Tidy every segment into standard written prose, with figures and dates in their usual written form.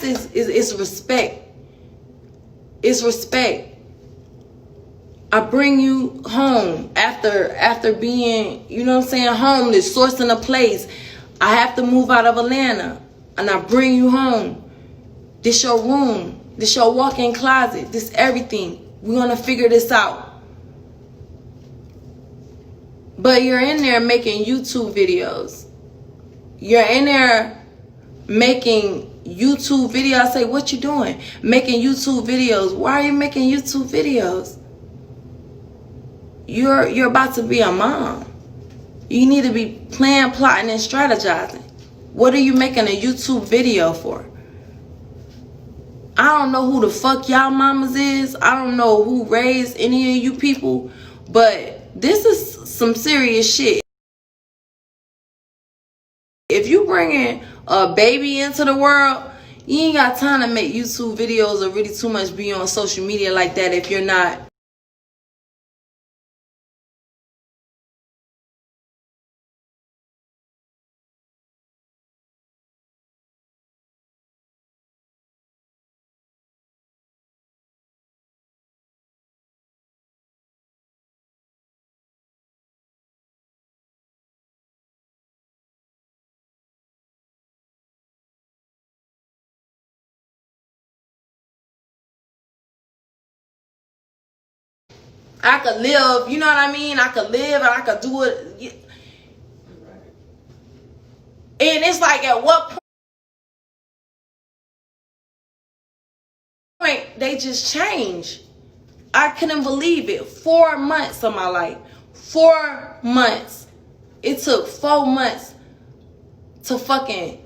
is respect. It's respect. I bring you home after being, you know what I'm saying, homeless, sourcing a place. I have to move out of Atlanta, and I bring you home. This your room. This your walk-in closet. This everything. We're gonna figure this out. But you're in there making YouTube videos. You're in there making YouTube videos. I say, what you doing? Making YouTube videos. Why are you making YouTube videos? You're about to be a mom. You need to be planning, plotting, and strategizing. What are you making a YouTube video for? I don't know who the fuck y'all mamas is. I don't know who raised any of you people. But this is some serious shit. If you bringing a baby into the world, you ain't got time to make YouTube videos or really too much be on social media like that if you're not I could live, you know what I mean? I could live and I could do it. And it's like, at what point they just change? I couldn't believe it. 4 months of my life. 4 months. It took 4 months to fucking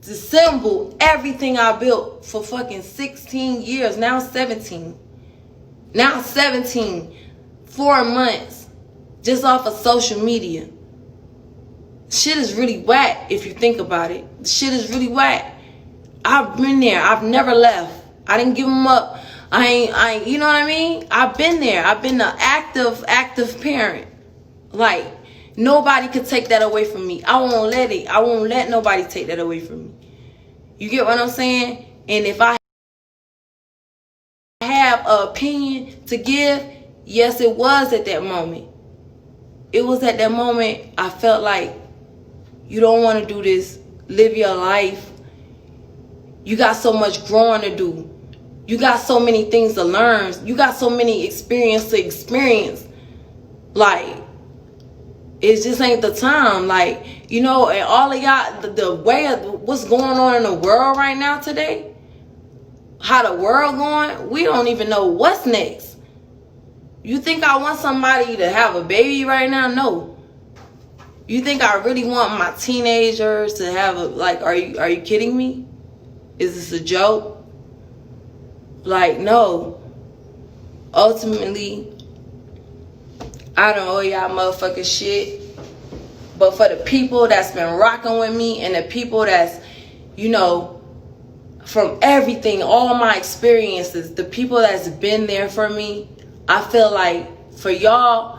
disassemble everything I built for fucking 16 years. Now 17. Now 17. 4 months. Just off of social media. Shit is really whack if you think about it. Shit is really whack. I've been there. I've never left. I didn't give them up. I ain't, you know what I mean? I've been there. I've been an active parent. Like, nobody could take that away from me. I won't let it. I won't let nobody take that away from me. You get what I'm saying? And if I have an opinion to give, yes, it was at that moment. It was at that moment I felt like, you don't want to do this. Live your life. You got so much growing to do. You got so many things to learn. You got so many experience to experience. Like, it just ain't the time. Like, you know, and all of y'all, the way of what's going on in the world right now today, how the world going, we don't even know what's next. You think I want somebody to have a baby right now? No. You think I really want my teenagers to have a, like, are you kidding me? Is this a joke? Like, no. Ultimately, I don't owe y'all motherfucking shit. But for the people that's been rocking with me and the people that's, you know, from everything, all my experiences, the people that's been there for me, I feel like for y'all,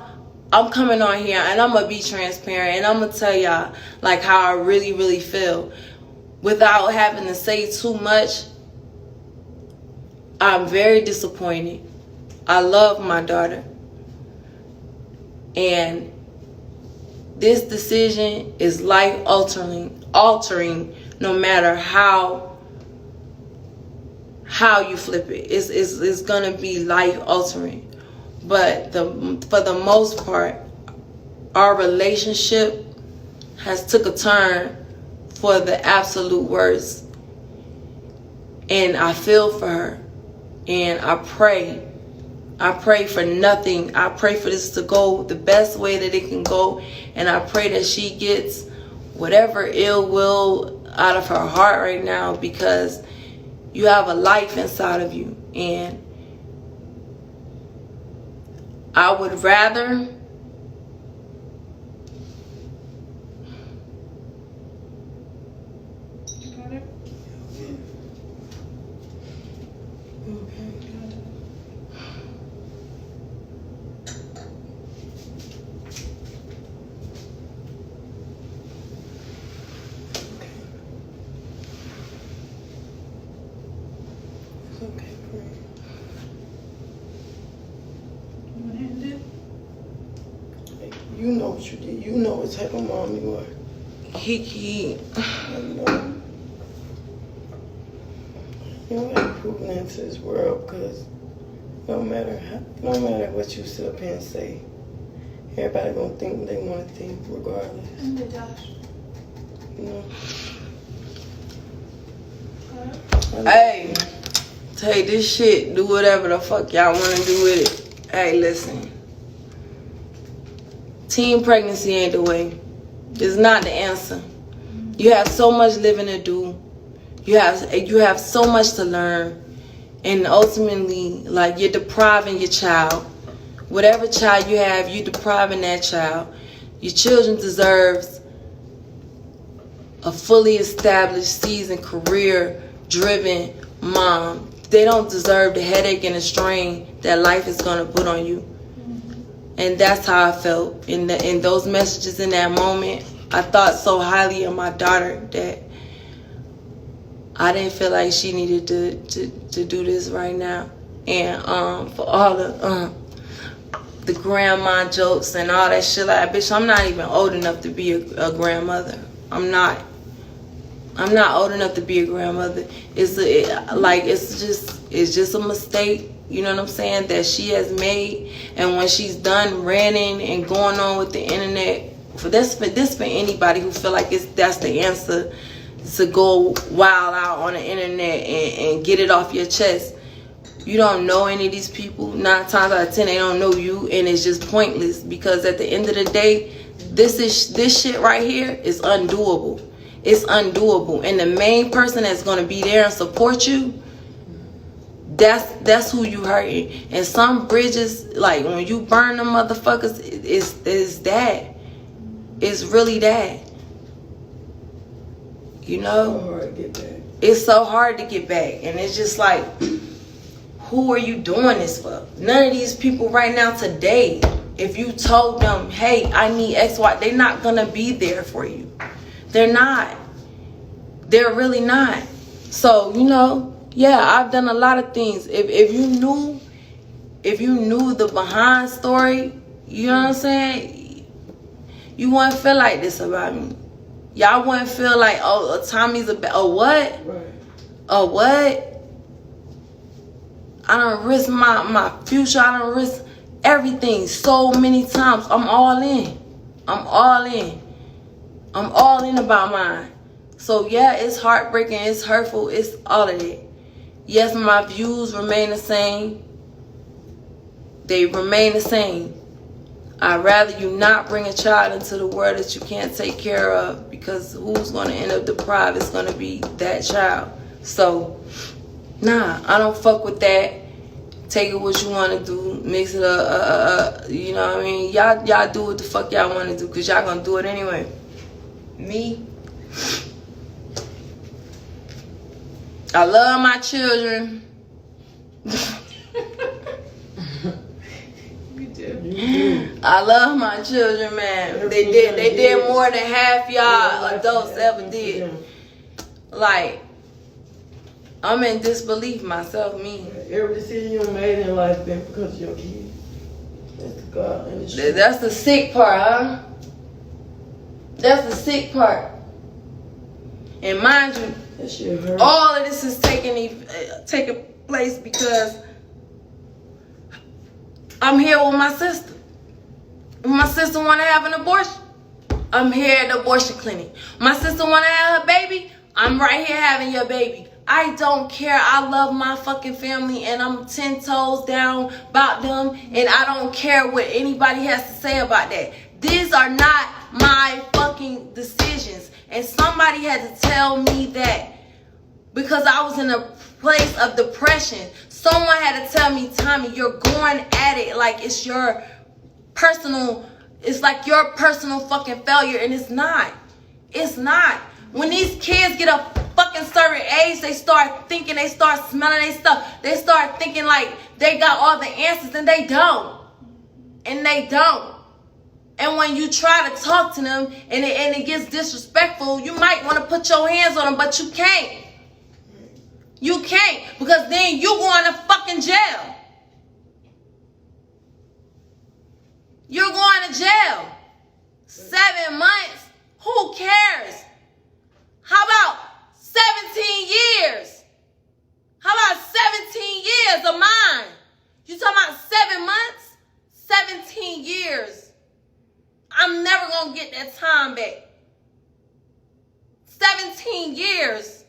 I'm coming on here and I'm going to be transparent and I'm going to tell y'all like how I really, really feel. Without having to say too much, I'm very disappointed. I love my daughter. And this decision is life altering no matter how you flip it. It's going to be life altering. But for the most part, our relationship has took a turn for the absolute worst. And I feel for her. And I pray for nothing. I pray for this to go the best way that it can go. And I pray that she gets whatever ill will out of her heart right now, because you have a life inside of you. And I would rather okay, friend. You want to end it? Hey, you know what you did. You know what type of mom you are. He. I know. You don't have to prove nothing to this world because no matter what you sit up here and say, everybody gonna think what they want to think regardless. End it, Josh. You know? Hey, take this shit, do whatever the fuck y'all want to do with it. Hey, listen. Teen pregnancy ain't the way. It's not the answer. You have so much living to do. You have so much to learn. And ultimately, like, you're depriving your child. Whatever child you have, you're depriving that child. Your children deserves a fully established, seasoned, career-driven mom. They don't deserve the headache and the strain that life is going to put on you. And that's how I felt in those messages in that moment. I thought so highly of my daughter that I didn't feel like she needed to do this right now. And for all the grandma jokes and all that shit, like, bitch, I'm not even old enough to be a grandmother. I'm not old enough to be a grandmother. It's just a mistake, you know what I'm saying, that she has made. And when she's done ranting and going on with the internet, for anybody who feel like that's the answer, to go wild out on the internet and get it off your chest. You don't know any of these people. 9 times out of 10, they don't know you, and it's just pointless, because at the end of the day, this shit right here is undoable. It's undoable. And the main person that's gonna be there and support you, that's who you hurting. And some bridges, like when you burn them motherfuckers, it's that. It's really that. You know? So hard to get back. It's so hard to get back. And it's just like, who are you doing this for? None of these people right now today, if you told them, hey, I need X, Y, they're not gonna be there for you. They're not. They're really not. So, you know, yeah, I've done a lot of things. If you knew the behind story, you know what I'm saying, you wouldn't feel like this about me. Y'all wouldn't feel like, oh, Tommie's a what? Right. A what? I done risk my future. I done risk everything so many times. I'm all in. I'm all in. I'm all in about mine. So yeah, it's heartbreaking, it's hurtful, it's all of it. Yes, my views remain the same. They remain the same. I'd rather you not bring a child into the world that you can't take care of, because who's going to end up deprived is going to be that child. So, nah, I don't fuck with that. Take it what you want to do. Mix it up. You know what I mean? Y'all do what the fuck y'all want to do, because y'all going to do it anyway. Me, I love my children. I love my children, man. They did more than half y'all adults ever did. Like, I'm in disbelief myself, me. Every decision you made in life been because of your kids. That's the God and the shit. That's the sick part, huh? That's the sick part. And mind you, that shit hurt. all of this is taking place because I'm here with my sister. If my sister want to have an abortion, I'm here at the abortion clinic. My sister want to have her baby, I'm right here having your baby. I don't care. I love my fucking family, and I'm 10 toes down about them, and I don't care what anybody has to say about that. These are not my fucking decisions. And somebody had to tell me that, because I was in a place of depression. Someone had to tell me, Tommie, you're going at it like it's your personal, it's like your personal fucking failure, and it's not. It's not. When these kids get a fucking certain age, they start thinking, they start smelling their stuff. They start thinking like they got all the answers, and they don't. And they don't. And when you try to talk to them and it gets disrespectful, you might want to put your hands on them, but you can't. You can't, because then you going to fucking jail. You're going to jail. 7 months. Who cares? How about 17 years? How about 17 years of mine? You talking about 7 months? 17 years. I'm never going to get that time back. 17 years.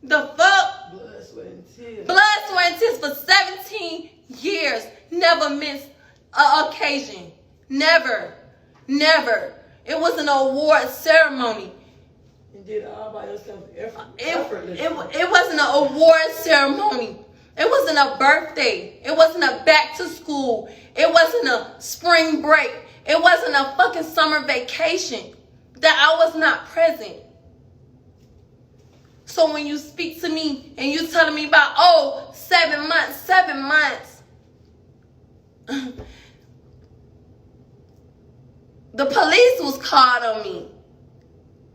The fuck? Blood, sweat, and tears. Blood, sweat, and tears for 17 years. Never missed an occasion. Never. Never. It was an award ceremony. You did it all by yourself. It wasn't an award ceremony. It wasn't a birthday. It wasn't a back to school. It wasn't a spring break. It wasn't a fucking summer vacation that I was not present. So when you speak to me and you telling me about, 7 months, 7 months. The police was called on me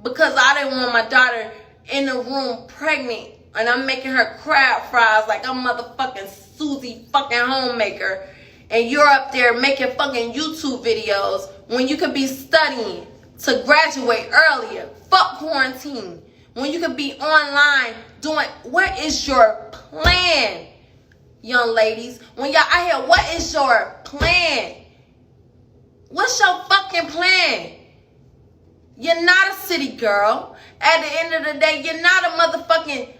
because I didn't want my daughter in the room pregnant and I'm making her crab fries like I'm motherfucking Susie fucking homemaker, and you're up there making fucking YouTube videos when you could be studying to graduate earlier. Fuck quarantine. When you could be online doing, what is your plan, young ladies? When y'all out here, what is your plan? What's your fucking plan? You're not a city girl. At the end of the day, you're not a motherfucking,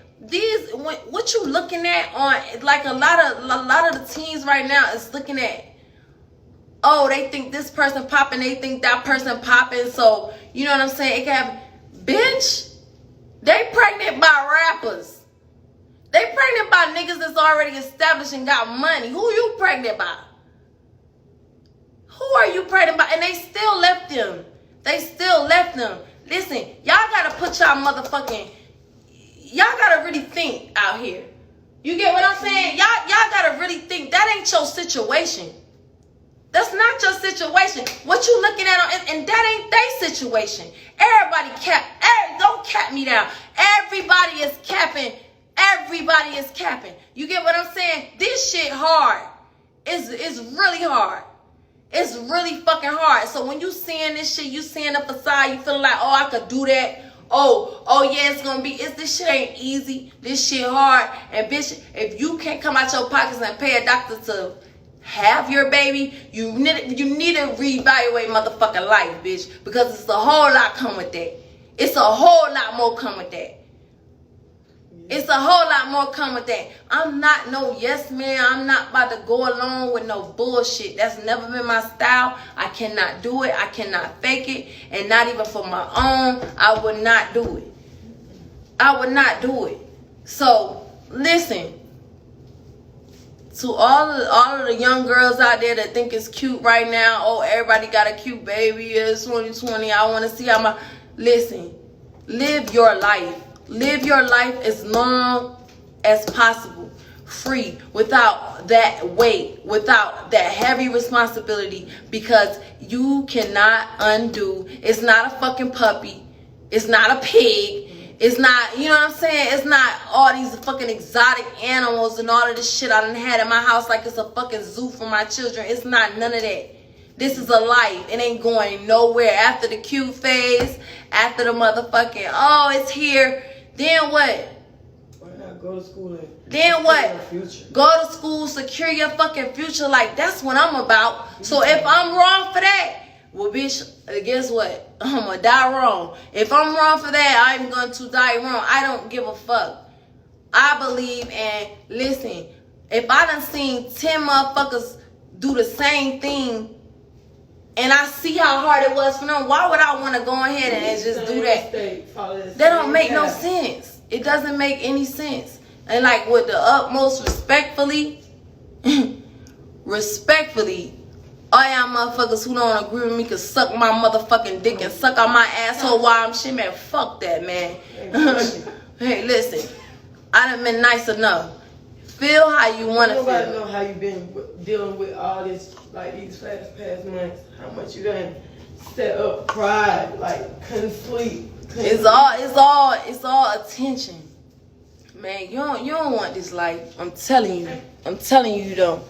what you looking at on, like a lot of the teens right now is looking at, they think this person popping, they think that person popping, so, you know what I'm saying? It can have, bitch, they pregnant by rappers. They pregnant by niggas that's already established and got money. Who you pregnant by? Who are you pregnant by? And they still left them. They still left them. Listen, y'all gotta put y'all gotta really think out here. You get what I'm saying? Y'all gotta really think. That ain't your situation. That's not your situation. What you looking at, and that ain't their situation. Everybody don't cap me down. Everybody is capping. Everybody is capping. You get what I'm saying? This shit hard. It's really hard. It's really fucking hard. So when you seeing this shit, you seeing the facade, you feeling like, I could do that. Yeah, it's gonna be. This shit ain't easy. This shit hard. And bitch, if you can't come out your pockets and pay a doctor to have your baby, you need to reevaluate motherfucking life, bitch. Because it's a whole lot come with that. It's a whole lot more come with that. It's a whole lot more come with that. I'm not no yes man. I'm not about to go along with no bullshit. That's never been my style. I cannot do it. I cannot fake it. And not even for my own. I would not do it. I would not do it. So, listen. To all of the young girls out there that think it's cute right now. Everybody got a cute baby. It's 2020. I want to see how Listen. Live your life. Live your life as long as possible, free, without that weight, without that heavy responsibility, because you cannot undo. It's not a fucking puppy. It's not a pig. It's not, you know what I'm saying? It's not all these fucking exotic animals and all of this shit I done had in my house like it's a fucking zoo for my children. It's not none of that. This is a life. It ain't going nowhere. After the cute phase, after the motherfucking, it's here. Then what? Why not go to school and then what? Future? Go to school, secure your fucking future. Like, that's what I'm about. So if I'm wrong for that, well, bitch, guess what? I'm gonna die wrong. If I'm wrong for that, I'm going to die wrong. I don't give a fuck. I believe, and listen, if I done seen 10 motherfuckers do the same thing, and I see how hard it was for them, why would I want to go ahead and just do that? That don't make no sense. It doesn't make any sense. And like, with the utmost respectfully, all y'all motherfuckers who don't agree with me can suck my motherfucking dick and suck on my asshole while I'm shit, man. Fuck that, man. Hey, listen. I done been nice enough. Feel how you want to feel. Nobody know how you been dealing with all this, like these past months. How much you done set up, cried, like couldn't sleep. It's all attention. Man, you don't want this life. I'm telling you you don't.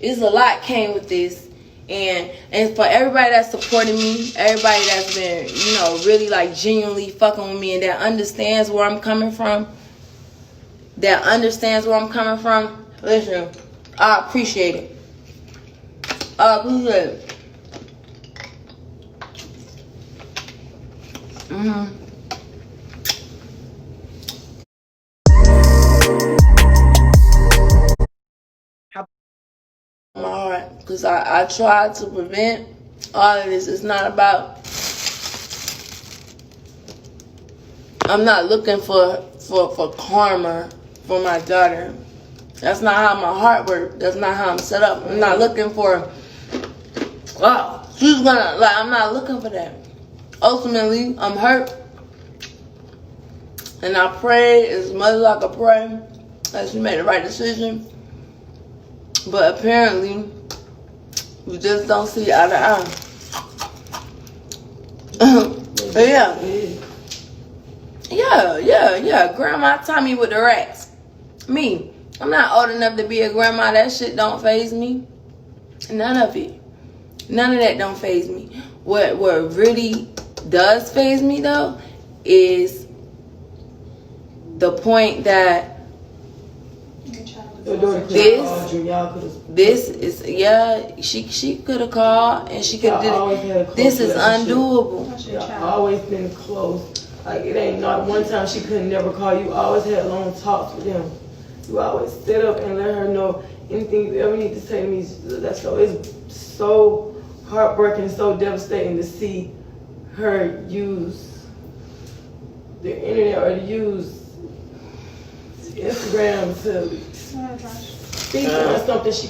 There's a lot came with this, and for everybody that's supporting me, everybody that's been, really like genuinely fucking with me and that understands where I'm coming from, listen, I appreciate it. My heart, because I tried to prevent all of this. It's not about, I'm not looking for karma for my daughter. That's not how my heart works. That's not how I'm set up. I'm not looking for, she's gonna, I'm not looking for that. Ultimately, I'm hurt. And I prayed as much as I could pray that she made the right decision. But apparently, we just don't see eye to eye. Yeah. Grandma Tommie with the racks. Me. I'm not old enough to be a grandma. That shit don't faze me. None of it. None of that don't faze me. What really does faze me, though, is the point that this is, she could have called and she could have did it. This is undoable. Y'all always been close. Like, it ain't not one time she couldn't never call you. Always had long talks with them. You always sit up and let her know anything you ever need to say to me. That's so, it's so heartbreaking, so devastating to see her use the internet or to use Instagram to speak on something she